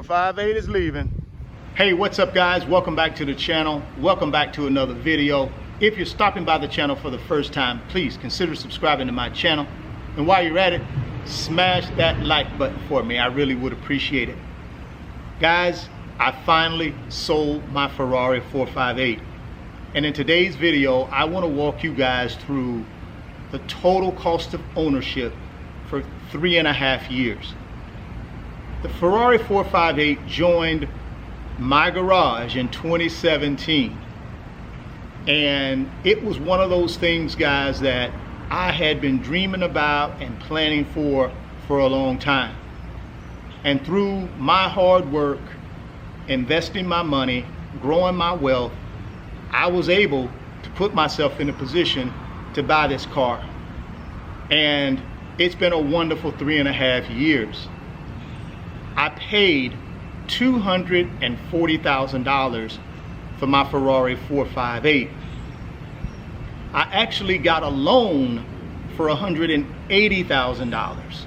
458 is leaving. Hey, what's up guys? Welcome back to the channel. Welcome back to another video. If you're stopping by the channel for the first time, please consider subscribing to my channel. And while you're at it, smash that like button for me. I really would appreciate it. Guys, I finally sold my Ferrari 458. And in today's video, I want to walk you guys through the total cost of ownership for 3.5 years. The Ferrari 458 joined my garage in 2017. And it was one of those things, guys, that I had been dreaming about and planning for a long time. And through my hard work, investing my money, growing my wealth, I was able to put myself in a position to buy this car. And it's been a wonderful 3.5 years. I paid $240,000 for my Ferrari 458. I actually got a loan for $180,000.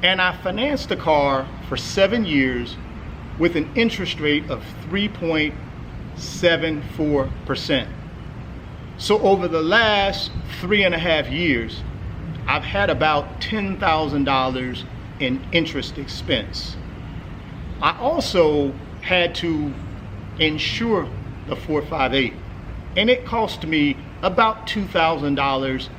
And I financed the car for 7 years with an interest rate of 3.74%. So over the last 3.5 years, I've had about $10,000 in interest expense. I also had to insure the 458, and it cost me about $2,000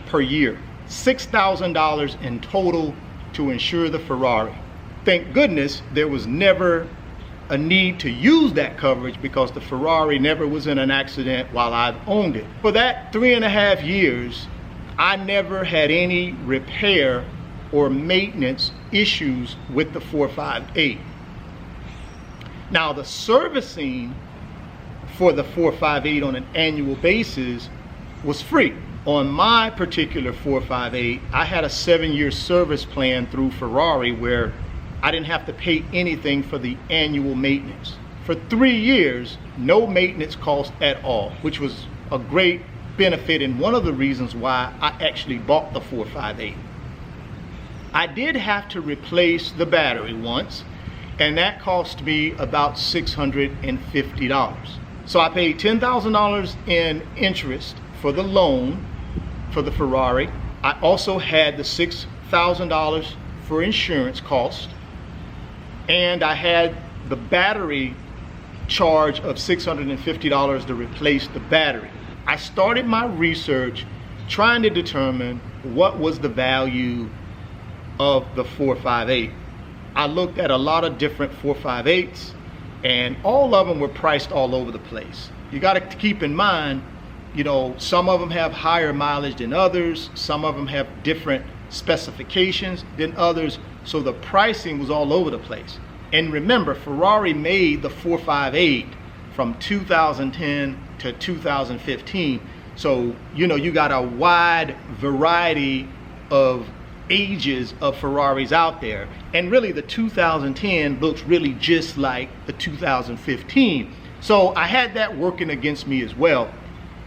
per year, $6,000 in total to insure the Ferrari. Thank goodness there was never a need to use that coverage because the Ferrari never was in an accident while I've owned it. For that 3.5 years, I never had any repair or maintenance issues with the 458. Now, the servicing for the 458 on an annual basis was free. On my particular 458, I had a 7-year service plan through Ferrari where I didn't have to pay anything for the annual maintenance. For 3 years, no maintenance cost at all, which was a great benefit and one of the reasons why I actually bought the 458. I did have to replace the battery once, and that cost me about $650. So I paid $10,000 in interest for the loan for the Ferrari. I also had the $6,000 for insurance cost, and I had the battery charge of $650 to replace the battery. I started my research trying to determine what was the value of the 458. I looked at a lot of different 458s, and all of them were priced all over the place. You got to keep in mind, you know, some of them have higher mileage than others, some of them have different specifications than others, so the pricing was all over the place. And remember, Ferrari made the 458 from 2010 to 2015, so you know, you got a wide variety of ages of Ferraris out there, and really the 2010 looks really just like the 2015. So I had that working against me as well.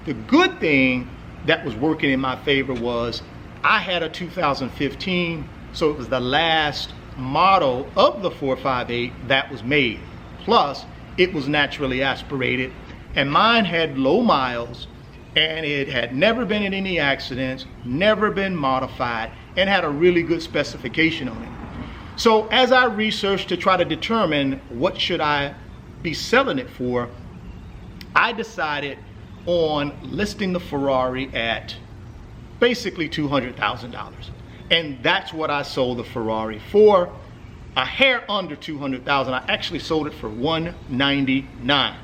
The good thing that was working in my favor was I had a 2015, so it was the last model of the 458 that was made. Plus, it was naturally aspirated, and mine had low miles, and it had never been in any accidents, never been modified, and had a really good specification on it. So as I researched to try to determine what should I be selling it for, I decided on listing the Ferrari at basically $200,000. And that's what I sold the Ferrari for, a hair under $200,000. I actually sold it for $199,000.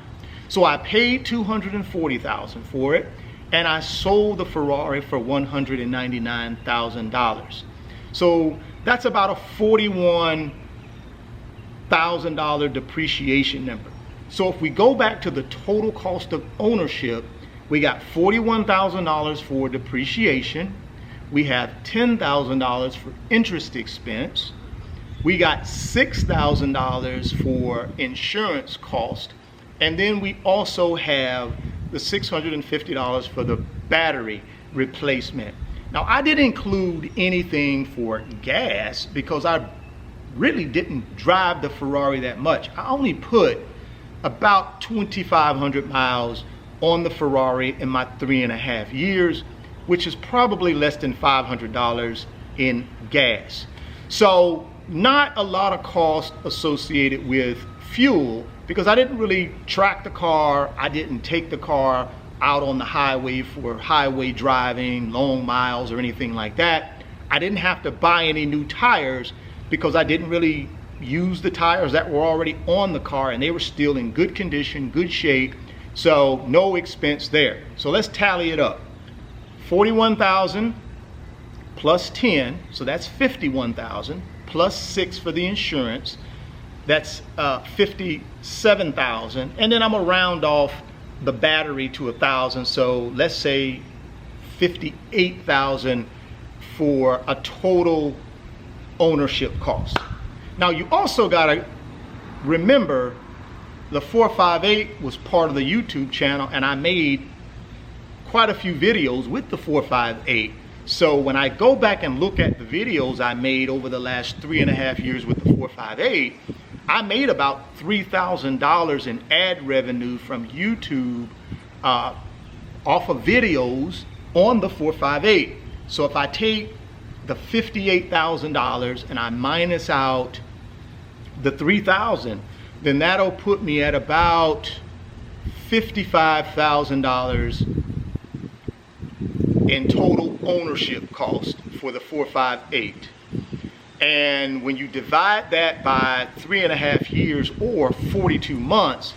So I paid $240,000 for it, and I sold the Ferrari for $199,000. So that's about a $41,000 depreciation number. So if we go back to the total cost of ownership, we got $41,000 for depreciation, we have $10,000 for interest expense, we got $6,000 for insurance cost, and then we also have the $650 for the battery replacement. Now, I didn't include anything for gas because I really didn't drive the Ferrari that much. I only put about 2,500 miles on the Ferrari in my 3.5 years, which is probably less than $500 in gas. So not a lot of cost associated with fuel, because I didn't really track the car. I didn't take the car out on the highway for highway driving, long miles, or anything like that. I didn't have to buy any new tires because I didn't really use the tires that were already on the car, and they were still in good condition, good shape, so no expense there. So let's tally it up. 41,000 plus 10, so that's 51,000, plus 6 for the insurance, that's 57,000, and then I'm gonna round off the battery to 1,000, so let's say 58,000 for a total ownership cost. Now you also gotta remember the 458 was part of the YouTube channel, and I made quite a few videos with the 458. So when I go back and look at the videos I made over the last 3.5 years with the 458, I made about $3,000 in ad revenue from YouTube off of videos on the 458. So if I take the $58,000 and I minus out the 3,000, then that'll put me at about $55,000 in total ownership cost for the 458. And when you divide that by 3.5 years or 42 months,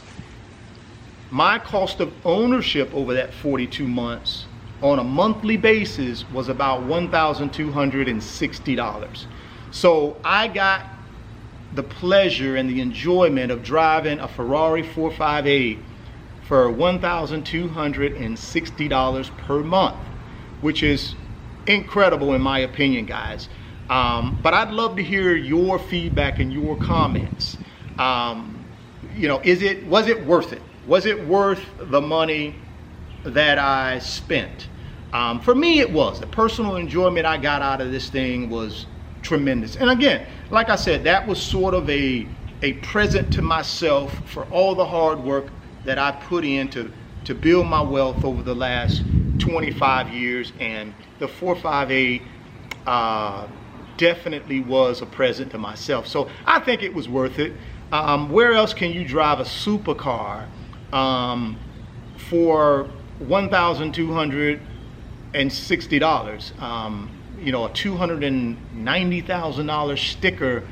my cost of ownership over that 42 months on a monthly basis was about $1,260. So I got the pleasure and the enjoyment of driving a Ferrari 458 for $1,260 per month, which is incredible in my opinion, guys. But I'd love to hear your feedback and your comments. You know, was it worth it? Was it worth the money that I spent? For me, it was. The personal enjoyment I got out of this thing was tremendous. And again, like I said, that was sort of a present to myself for all the hard work that I put in to build my wealth over the last 25 years. And the 458 definitely was a present to myself. So I think it was worth it. Where else can you drive a supercar for $1,260? You know, a $290,000 sticker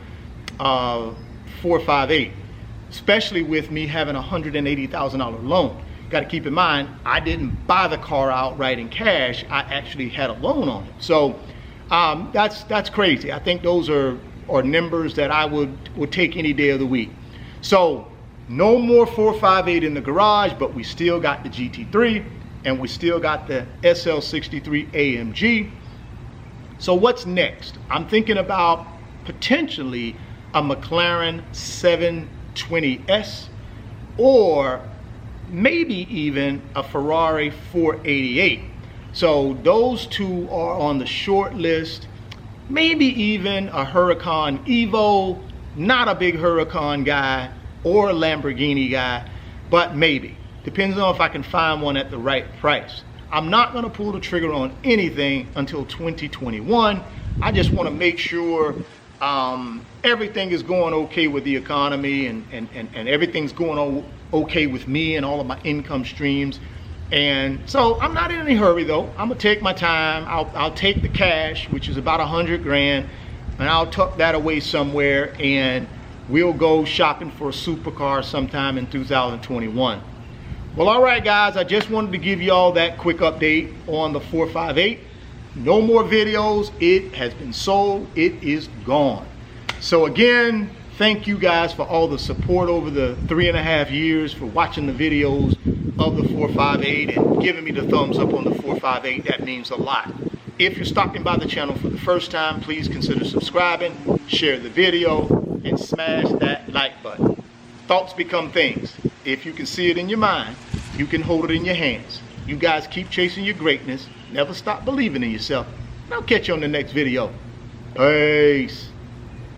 458, especially with me having a $180,000 loan. Got to keep in mind, I didn't buy the car outright in cash. I actually had a loan on it. So that's crazy. I think those are numbers that I would take any day of the week. So no more 458 in the garage, but we still got the GT3 and we still got the SL63 AMG. So what's next? I'm thinking about potentially a McLaren 720S or maybe even a Ferrari 488. So those two are on the short list. Maybe even a Huracan Evo, not a big Huracan guy, or a Lamborghini guy, but maybe. Depends on if I can find one at the right price. I'm not gonna pull the trigger on anything until 2021. I just wanna make sure everything is going okay with the economy and everything's going okay with me and all of my income streams. And so I'm not in any hurry though. I'm gonna take my time. I'll take the cash, which is about 100 grand, and I'll tuck that away somewhere, and we'll go shopping for a supercar sometime in 2021. Well, all right, guys, I just wanted to give you all that quick update on the 458. No more videos. It has been sold. It is gone. So again, thank you guys for all the support over the 3.5 years, for watching the videos of the 458 and giving me the thumbs up on the 458. That means a lot. If you're stopping by the channel for the first time, please consider subscribing, share the video, and smash that like button. Thoughts become things. If you can see it in your mind, you can hold it in your hands. You guys keep chasing your greatness. Never stop believing in yourself. And I'll catch you on the next video. Peace.